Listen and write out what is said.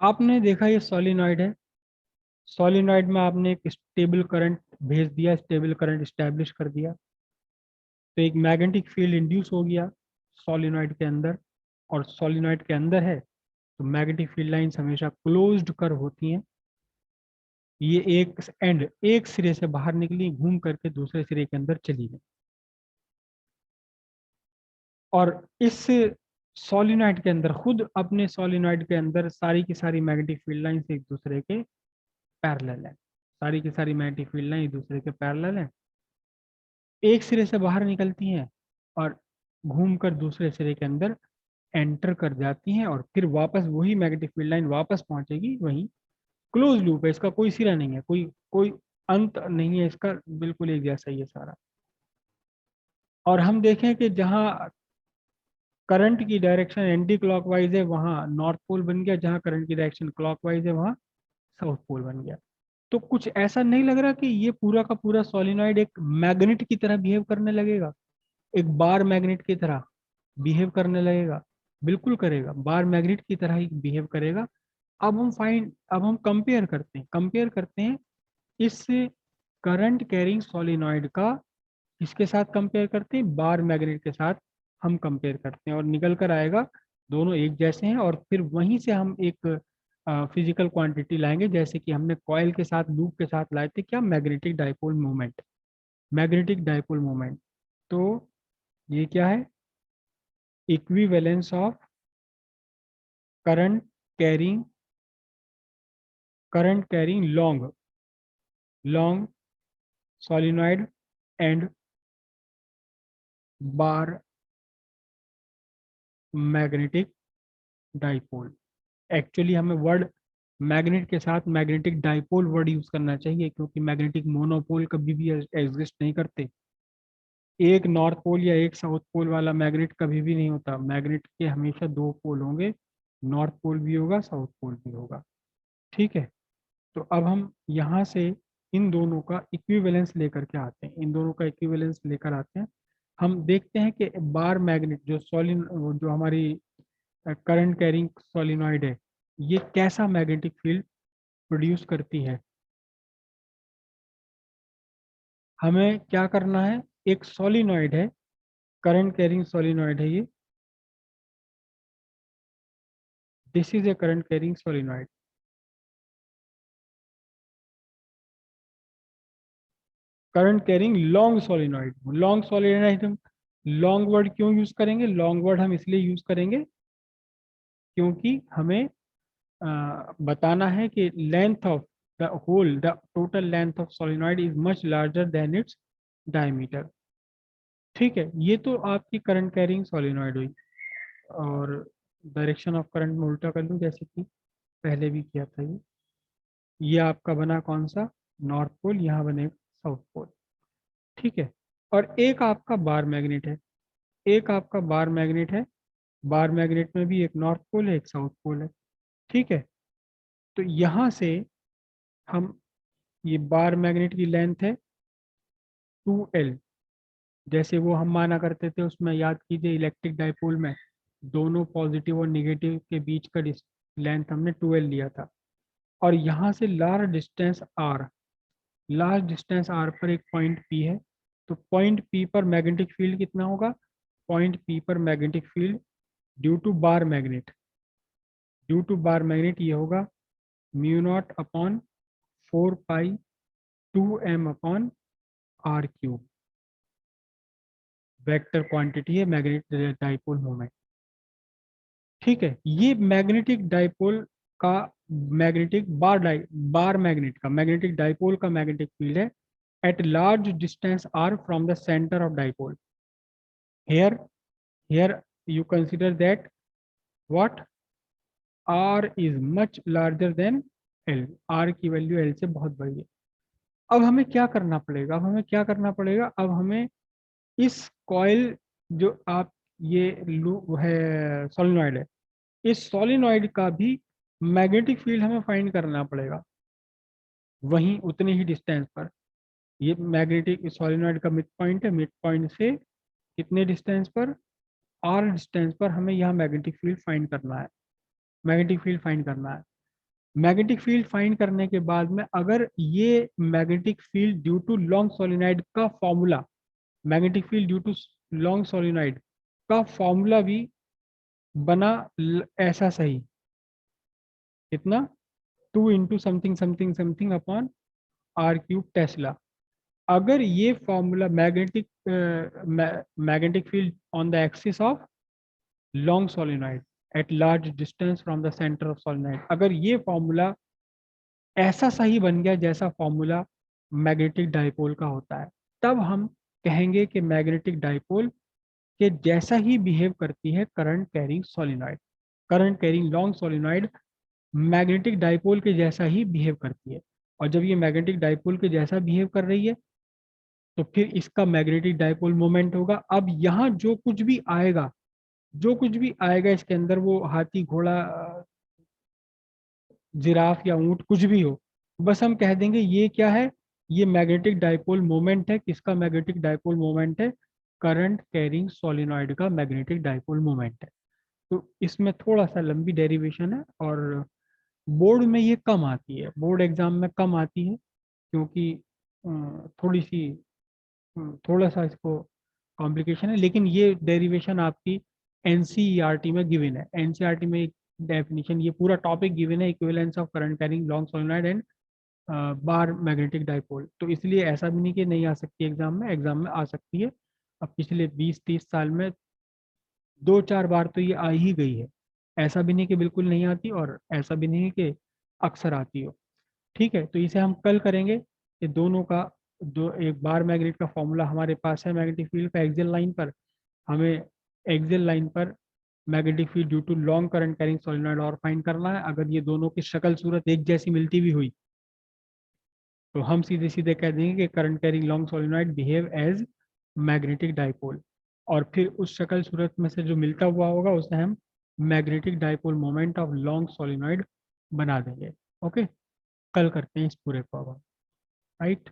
आपने देखा ये सोलिनॉइड है। सोलिनॉइड में आपने एक स्टेबल करंट भेज दिया, स्टेबल करंट स्टैब्लिश कर दिया, तो एक मैग्नेटिक फील्ड इंड्यूस हो गया सोलिनॉइड के अंदर। और सोलिनॉइड के अंदर है तो मैग्नेटिक फील्ड लाइंस हमेशा क्लोज्ड कर होती हैं। ये एक सिरे से बाहर निकली, घूम करके दूसरे सिरे के अंदर चली गई। और इस सोलिनॉइड के अंदर, खुद अपने सोलिनॉइड के अंदर सारी की सारी मैग्नेटिक फील्ड लाइंस एक दूसरे के पैरेलल है। सारी की सारी मैग्नेटिक फील्ड लाइन एक दूसरे के पैरेलल है, एक सिरे से बाहर निकलती हैं और घूमकर दूसरे सिरे के अंदर एंटर कर जाती हैं, और फिर वापस वही मैग्नेटिक फील्ड लाइन वापस पहुंचेगी वहीं। क्लोज लूप है, इसका कोई सिरा नहीं है, कोई कोई अंत नहीं है इसका, बिल्कुल एक जैसा ही है सारा। और हम देखें कि जहाँ करंट की डायरेक्शन एंटी क्लॉकवाइज है वहाँ नॉर्थ पोल बन गया, जहाँ करंट की डायरेक्शन क्लॉकवाइज है वहाँ साउथ पोल बन गया। तो कुछ ऐसा नहीं लग रहा कि ये पूरा का पूरा सोलिनॉइड एक मैग्नेट की तरह बिहेव करने लगेगा, एक बार मैग्नेट की तरह बिहेव करने लगेगा? बिल्कुल करेगा, बार मैग्नेट की तरह ही बिहेव करेगा। अब हम कंपेयर करते हैं इस करंट कैरिंग सोलिनॉइड का, इसके साथ कंपेयर करते हैं, बार मैग्नेट के साथ हम कंपेयर करते हैं, और निकल कर आएगा दोनों एक जैसे हैं। और फिर वहीं से हम एक फिजिकल क्वांटिटी लाएंगे, जैसे कि हमने कॉइल के साथ, लूप के साथ लाए थे, क्या? Magnetic dipole moment. Magnetic dipole moment. तो ये क्या है? Equivalence of current carrying long long solenoid and bar magnetic dipole. Actually हमें वर्ड मैग्नेट के साथ मैग्नेटिक डाइपोल वर्ड यूज करना चाहिए, क्योंकि मैग्नेटिक मोनोपोल कभी भी एग्जिस्ट नहीं करते। एक नॉर्थ पोल या एक साउथ पोल वाला मैग्नेट कभी भी नहीं होता। मैग्नेट के हमेशा दो पोल होंगे, नॉर्थ पोल भी होगा, साउथ पोल भी होगा। ठीक है। तो अब हम यहाँ से इन दोनों का इक्विवेलेंस लेकर के आते हैं, इन दोनों का इक्विवेलेंस लेकर आते हैं। हम देखते हैं कि बार मैग्नेट जो हमारी करंट कैरिंग सोलिनॉइड है, ये कैसा मैग्नेटिक फील्ड प्रोड्यूस करती है। हमें क्या करना है? एक सोलिनॉइड है, करंट कैरिंग सोलिनॉइड है ये। This is a current carrying solenoid. Current carrying long solenoid. Long solenoid हम लॉन्ग वर्ड क्यों यूज करेंगे? लॉन्ग वर्ड हम इसलिए यूज करेंगे क्योंकि हमें बताना है कि length of the total length of solenoid is much larger than its diameter. ठीक है, ये तो आपकी करंट कैरिंग सोलिनॉइड हुई। और डायरेक्शन ऑफ करंट में उल्टा कर लूँ, जैसे कि पहले भी किया था ये आपका बना कौन सा? नॉर्थ पोल, यहाँ बने साउथ पोल। ठीक है। और एक आपका बार मैग्नेट है, एक आपका बार मैग्नेट है। बार मैग्नेट में भी एक नॉर्थ पोल है, एक साउथ पोल है। ठीक है। तो यहाँ से हम, ये बार मैग्नेट की लेंथ है 2L। जैसे वो हम माना करते थे उसमें, याद कीजिए, इलेक्ट्रिक डाइपोल में दोनों पॉजिटिव और निगेटिव के बीच का लेंथ हमने 2L लिया था। और यहाँ से लार्ज डिस्टेंस आर पर एक पॉइंट पी है। तो पॉइंट पी पर मैग्नेटिक फील्ड कितना होगा? पॉइंट पी पर magnetic field due to bar magnet, ये होगा mu naught upon 4 pi 2m upon R cube. Vector quantity है मैग्नेटिक डाइपोल मोमेंट। ठीक है, ये मैग्नेटिक डाइपोल का बार मैग्नेट का मैग्नेटिक डाइपोल का मैग्नेटिक फील्ड है at large distance R from the centre of dipole. here here you consider that what r is much larger than l, r की value l से बहुत बड़ी है। अब हमें क्या करना पड़ेगा? अब हमें इस कॉइल, जो आप ये लू है सोलिनॉइड है, इस सोलिनॉइड का भी मैग्नेटिक फील्ड हमें फाइंड करना पड़ेगा, वहीं उतने ही डिस्टेंस पर। ये मैग्नेटिक सोलिनॉइड का मिड पॉइंट है, मिड पॉइंट से कितने डिस्टेंस पर? आर डिस्टेंस पर हमें यहाँ मैग्नेटिक फील्ड फाइंड करना है। मैग्नेटिक फील्ड फाइंड करने के बाद में अगर ये magnetic field due to long solenoid का formula, magnetic field due to long solenoid का फॉर्मूला भी बना ऐसा सही, कितना 2 into something something something upon R cube tesla, अगर ये formula magnetic field on the axis of long solenoid at large distance from the centre of solenoid, अगर ये फॉर्मूला ऐसा सही बन गया जैसा फॉर्मूला मैग्नेटिक डाइपोल का होता है, तब हम कहेंगे कि मैग्नेटिक डाइपोल के जैसा ही बिहेव करती है current carrying solenoid, current carrying long solenoid magnetic dipole के जैसा ही बिहेव करती है। और जब ये मैग्नेटिक डाइपोल के जैसा बिहेव कर रही है तो फिर इसका मैग्नेटिक डाइपोल मोमेंट होगा। अब यहाँ जो कुछ भी आएगा, जो कुछ भी आएगा इसके अंदर, वो हाथी घोड़ा जिराफ या ऊंट कुछ भी हो, बस हम कह देंगे ये क्या है, ये मैग्नेटिक डाइपोल मोमेंट है। किसका मैग्नेटिक डाइपोल मोमेंट है? करंट कैरिंग सोलिनॉइड का मैग्नेटिक डाइपोल मोमेंट है। तो इसमें थोड़ा सा लंबी डेरिवेशन है और बोर्ड में ये कम आती है, बोर्ड एग्जाम में कम आती है क्योंकि थोड़ी सी थोड़ा सा इसको कॉम्प्लिकेशन है। लेकिन ये डेरिवेशन आपकी एनसीईआरटी में गिवन है, एनसीईआरटी में एक डेफिनेशन, ये पूरा टॉपिक गिवन है, equivalence of current carrying long solenoid and bar magnetic dipole. तो इसलिए ऐसा भी नहीं कि नहीं आ सकती एग्जाम में, एग्जाम में आ सकती है। अब पिछले 20-30 साल में 2-4 बार तो ये आ ही गई है, ऐसा भी नहीं कि बिल्कुल नहीं आती और ऐसा भी नहीं कि अक्सर आती हो। ठीक है, तो इसे हम कल करेंगे। ये दोनों का दो, एक बार मैग्नेट का फॉर्मूला हमारे पास है मैग्नेटिक फील्ड का एक्सियल लाइन पर, हमें एक्सियल लाइन पर magnetic field due to long current carrying solenoid और फाइंड करना है। अगर ये दोनों की शक्ल सूरत एक जैसी मिलती भी हुई तो हम सीधे सीधे कह देंगे कि current carrying long solenoid behave as magnetic dipole, और फिर उस शक्ल सूरत में से जो मिलता हुआ होगा उसे हम magnetic dipole moment of long solenoid बना देंगे। ओके, कल करते हैं इस पूरे को अब, राइट।